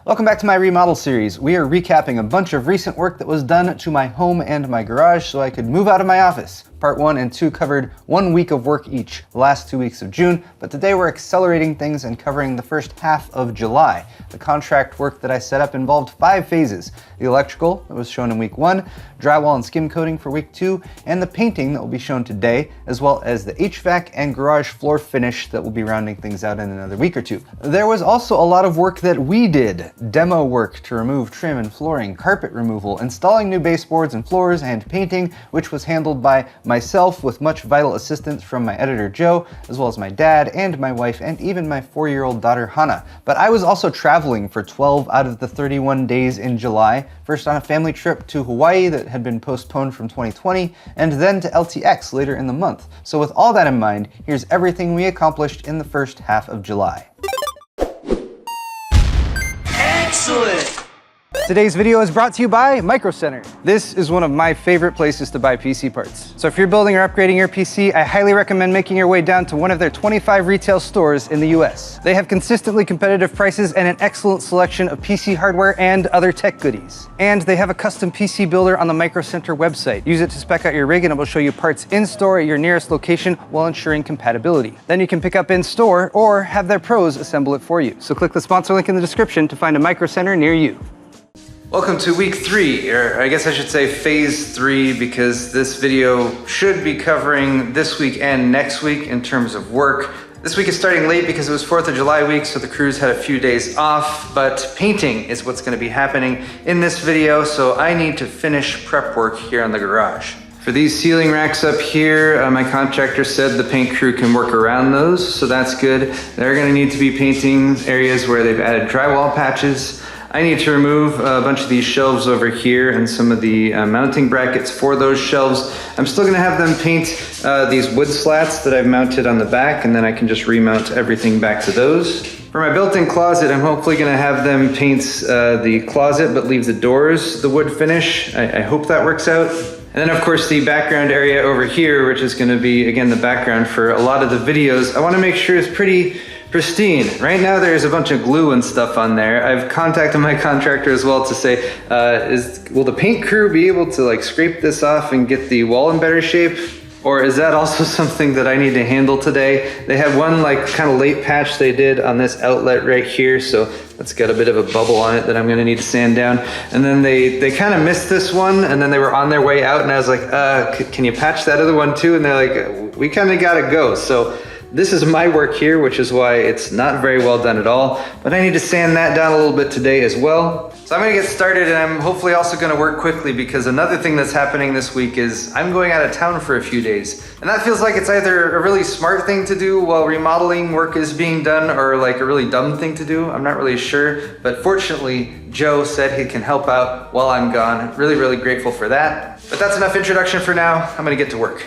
Welcome back to my remodel series. We are recapping a bunch of recent work that was done to my home and my garage so I could move out of my office. Part 1 and 2 covered 1 week of work each, the last 2 weeks of June, but today we're accelerating things and covering the first half of July. The contract work that I set up involved 5 phases. The electrical, that was shown in week 1, drywall and skim coating for week 2, and the painting that will be shown today, as well as the HVAC and garage floor finish that will be rounding things out in another week or 2. There was also a lot of work that we did. Demo work to remove trim and flooring, carpet removal, installing new baseboards and floors, and painting, which was handled by myself with much vital assistance from my editor Joe, as well as my dad and my wife and even my 4-year-old daughter Hannah. But I was also traveling for 12 out of the 31 days in July, first on a family trip to Hawaii that had been postponed from 2020, and then to LTX later in the month. So with all that in mind, here's everything we accomplished in the first half of July. Excellent! Today's video is brought to you by Micro Center. This is one of my favorite places to buy PC parts. So if you're building or upgrading your PC, I highly recommend making your way down to one of their 25 retail stores in the US. They have consistently competitive prices and an excellent selection of PC hardware and other tech goodies. And they have a custom PC builder on the Micro Center website. Use it to spec out your rig and it will show you parts in store at your nearest location while ensuring compatibility. Then you can pick up in store or have their pros assemble it for you. So click the sponsor link in the description to find a Micro Center near you. Welcome to week 3, or I guess I should say phase 3, because this video should be covering this week and next week in terms of work. This week is starting late because it was 4th of July week, so the crews had a few days off, but painting is what's going to be happening in this video, so I need to finish prep work here on the garage. For these ceiling racks up here, my contractor said the paint crew can work around those, so that's good. They're going to need to be painting areas where they've added drywall patches. I need to remove a bunch of these shelves over here and some of the mounting brackets for those shelves. I'm still gonna have them paint these wood slats that I've mounted on the back, and then I can just remount everything back to those. For my built-in closet, I'm hopefully gonna have them paint the closet but leave the doors the wood finish. I hope that works out. And then of course the background area over here, which is gonna be, again, the background for a lot of the videos, I wanna make sure it's pretty pristine. Right now there's a bunch of glue and stuff on there. I've contacted my contractor as well to say, will the paint crew be able to like scrape this off and get the wall in better shape? Or is that also something that I need to handle today? They had one like kind of late patch they did on this outlet right here, so that's got a bit of a bubble on it that I'm gonna need to sand down. And then they kind of missed this one, and then they were on their way out, and I was like, can you patch that other one too? And they're like, we kind of gotta go. So this is my work here, which is why it's not very well done at all, but I need to sand that down a little bit today as well. So I'm gonna get started, and I'm hopefully also gonna work quickly, because another thing that's happening this week is I'm going out of town for a few days. And that feels like it's either a really smart thing to do while remodeling work is being done, or like a really dumb thing to do. I'm not really sure, but fortunately, Joe said he can help out while I'm gone. Really, really grateful for that. But that's enough introduction for now. I'm gonna get to work.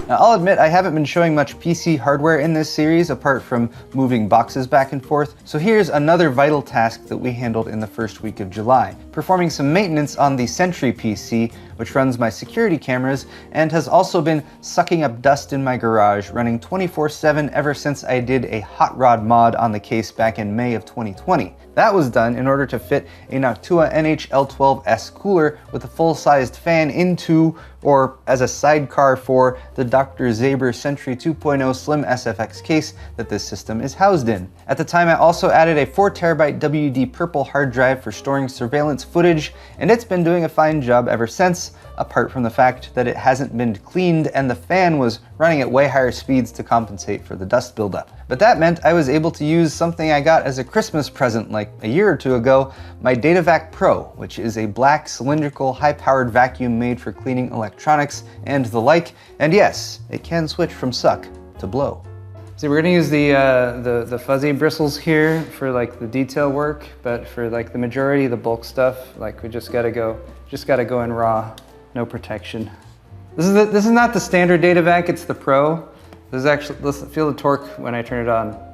Now, I'll admit I haven't been showing much PC hardware in this series apart from moving boxes back and forth, so here's another vital task that we handled in the first week of July, performing some maintenance on the Sentry PC, which runs my security cameras and has also been sucking up dust in my garage, running 24/7 ever since I did a hot rod mod on the case back in May of 2020. That was done in order to fit a Noctua NHL12S cooler with a full-sized fan into, or as a sidecar for, the Dr. Zaber Sentry 2.0 Slim SFX case that this system is housed in. At the time, I also added a 4TB WD Purple hard drive for storing surveillance footage, and it's been doing a fine job ever since, months, apart from the fact that it hasn't been cleaned and the fan was running at way higher speeds to compensate for the dust buildup. But that meant I was able to use something I got as a Christmas present like a year or two ago, my DataVac Pro, which is a black cylindrical high-powered vacuum made for cleaning electronics and the like, and yes, it can switch from suck to blow. So we're gonna use the fuzzy bristles here for like the detail work, but for like the majority of the bulk stuff, like we just gotta go in raw, no protection. This is not the standard DataVac, it's the Pro. This is actually, let's feel the torque when I turn it on.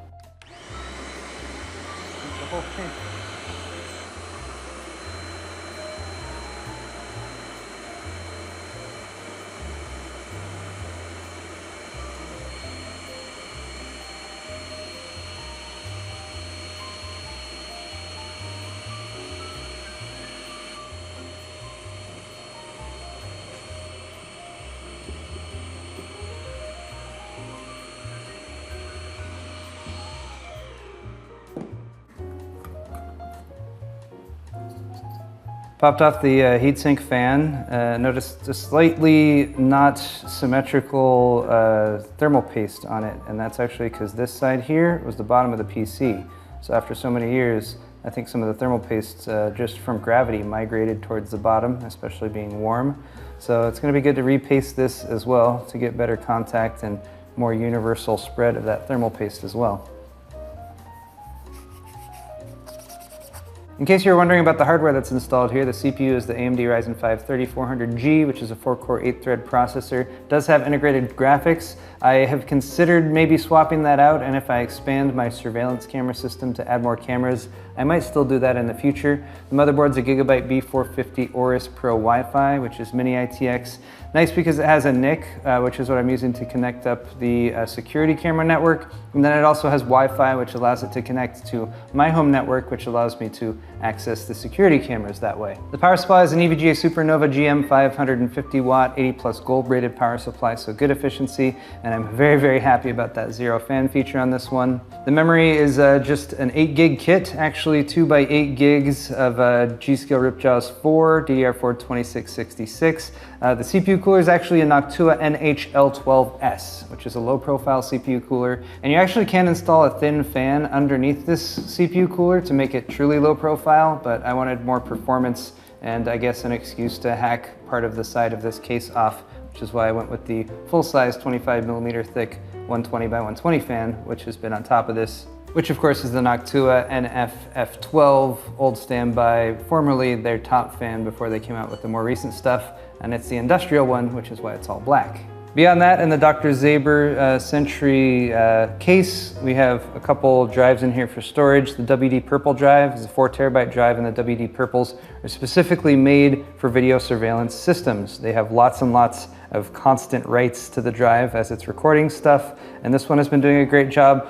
Popped off the heatsink fan. Noticed a slightly not symmetrical thermal paste on it, and that's actually because this side here was the bottom of the PC. So after so many years, I think some of the thermal paste just from gravity migrated towards the bottom, especially being warm. So it's going to be good to repaste this as well to get better contact and more universal spread of that thermal paste as well. In case you're wondering about the hardware that's installed here, the CPU is the AMD Ryzen 5 3400G, which is a 4-core 8-thread processor. It does have integrated graphics. I have considered maybe swapping that out, and if I expand my surveillance camera system to add more cameras, I might still do that in the future. The motherboard's a Gigabyte B450 Aorus Pro Wi-Fi, which is mini ITX. Nice because it has a NIC, which is what I'm using to connect up the security camera network. And then it also has Wi-Fi, which allows it to connect to my home network, which allows me to access the security cameras that way. The power supply is an EVGA Supernova GM 550 watt, 80 plus gold rated power supply, so good efficiency. And I'm very, very happy about that zero fan feature on this one. The memory is just an 8 gig kit, actually 2 by 8 gigs of G.Skill Ripjaws 4, DDR4 2666. The CPU cooler is actually a Noctua NHL12S, which is a low profile CPU cooler. And you actually can install a thin fan underneath this CPU cooler to make it truly low profile, but I wanted more performance and I guess an excuse to hack part of the side of this case off, which is why I went with the full-size 25mm thick 120 by 120 fan, which has been on top of this, which of course is the Noctua NF-F12, old standby, formerly their top fan before they came out with the more recent stuff, and it's the industrial one, which is why it's all black. Beyond that, in the Dr. Zaber Sentry case, we have a couple drives in here for storage. The WD Purple drive is a 4TB drive, and the WD Purples are specifically made for video surveillance systems. They have lots and lots of constant writes to the drive as it's recording stuff, and this one has been doing a great job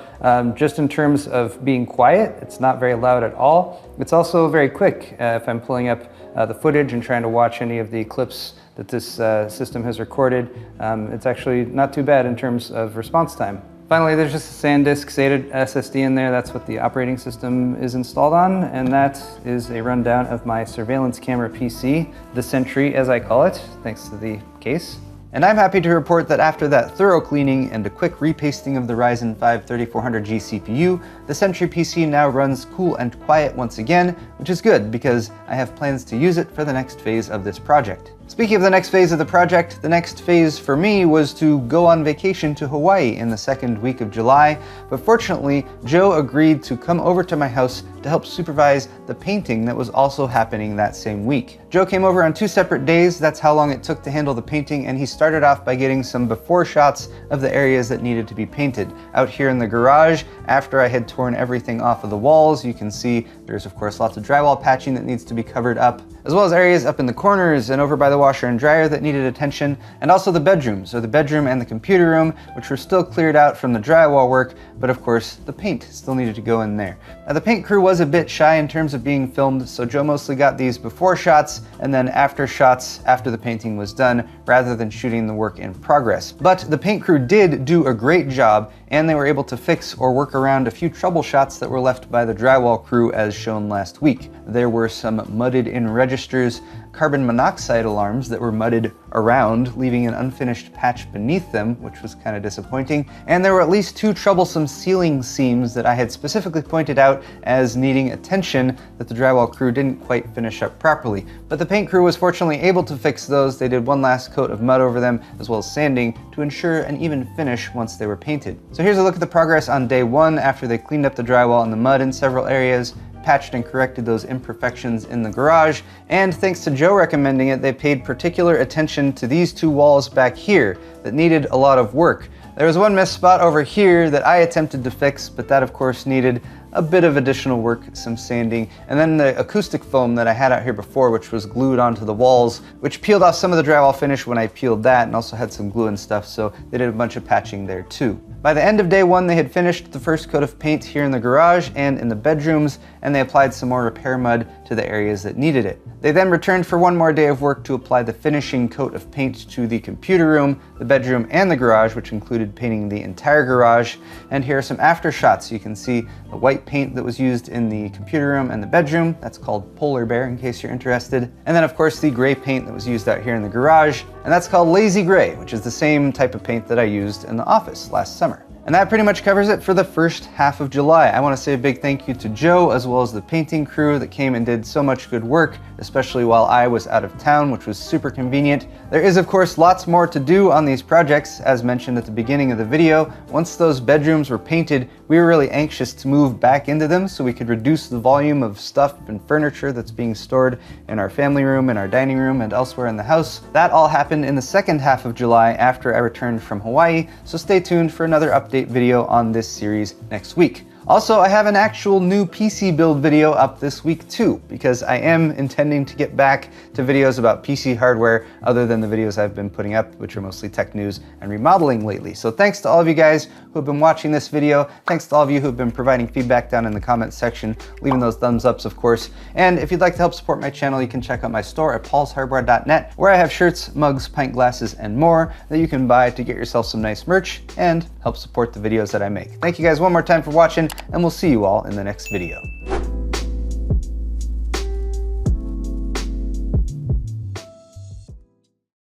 just in terms of being quiet. It's not very loud at all. It's also very quick if I'm pulling up the footage and trying to watch any of the clips that this system has recorded. It's actually not too bad in terms of response time. Finally, there's just a SanDisk SATA SSD in there. That's what the operating system is installed on, and that is a rundown of my surveillance camera PC, the Sentry as I call it, thanks to the case. And I'm happy to report that after that thorough cleaning and a quick repasting of the Ryzen 5 3400G CPU, the Sentry PC now runs cool and quiet once again, which is good because I have plans to use it for the next phase of this project. Speaking of the next phase of the project, the next phase for me was to go on vacation to Hawaii in the second week of July, but fortunately, Joe agreed to come over to my house to help supervise the painting that was also happening that same week. Joe came over on 2 separate days. That's how long it took to handle the painting, and he started off by getting some before shots of the areas that needed to be painted. Out here in the garage, after I had torn everything off of the walls, you can see there's of course lots of drywall patching that needs to be covered up, as well as areas up in the corners and over by the washer and dryer that needed attention, and also the bedrooms, so the bedroom and the computer room, which were still cleared out from the drywall work, but of course the paint still needed to go in there. Now the paint crew was a bit shy in terms of being filmed, so Joe mostly got these before shots and then after shots after the painting was done, rather than shooting the work in progress. But the paint crew did do a great job, and they were able to fix or work around a few trouble shots that were left by the drywall crew as shown last week. There were some mudded in registers, carbon monoxide alarms arms that were mudded around, leaving an unfinished patch beneath them, which was kind of disappointing. And there were at least 2 troublesome ceiling seams that I had specifically pointed out as needing attention that the drywall crew didn't quite finish up properly. But the paint crew was fortunately able to fix those. They did one last coat of mud over them, as well as sanding, to ensure an even finish once they were painted. So here's a look at the progress on day 1 after they cleaned up the drywall and the mud in several areas, patched and corrected those imperfections in the garage, and thanks to Joe recommending it, they paid particular attention to these 2 walls back here that needed a lot of work. There was one missed spot over here that I attempted to fix, but that of course needed a bit of additional work, some sanding, and then the acoustic foam that I had out here before, which was glued onto the walls, which peeled off some of the drywall finish when I peeled that, and also had some glue and stuff, so they did a bunch of patching there too. By the end of day 1, they had finished the first coat of paint here in the garage and in the bedrooms, and they applied some more repair mud to the areas that needed it. They then returned for one more day of work to apply the finishing coat of paint to the computer room, the bedroom, and the garage, which included painting the entire garage. And here are some after shots. You can see the white paint that was used in the computer room and the bedroom. That's called Polar Bear, in case you're interested. And then of course the gray paint that was used out here in the garage, and that's called Lazy Gray, which is the same type of paint that I used in the office last summer. And that pretty much covers it for the first half of July. I want to say a big thank you to Joe, as well as the painting crew that came and did so much good work, especially while I was out of town, which was super convenient. There is of course lots more to do on these projects, as mentioned at the beginning of the video. Once those bedrooms were painted, we were really anxious to move back into them so we could reduce the volume of stuff and furniture that's being stored in our family room, in our dining room, and elsewhere in the house. That all happened in the second half of July after I returned from Hawaii, so stay tuned for another update video on this series next week. Also, I have an actual new PC build video up this week too, because I am intending to get back to videos about PC hardware other than the videos I've been putting up, which are mostly tech news and remodeling lately. So thanks to all of you guys who have been watching this video. Thanks to all of you who have been providing feedback down in the comments section, leaving those thumbs ups of course. And if you'd like to help support my channel, you can check out my store at paulshardware.net, where I have shirts, mugs, pint glasses, and more that you can buy to get yourself some nice merch and help support the videos that I make. Thank you guys one more time for watching, and we'll see you all in the next video.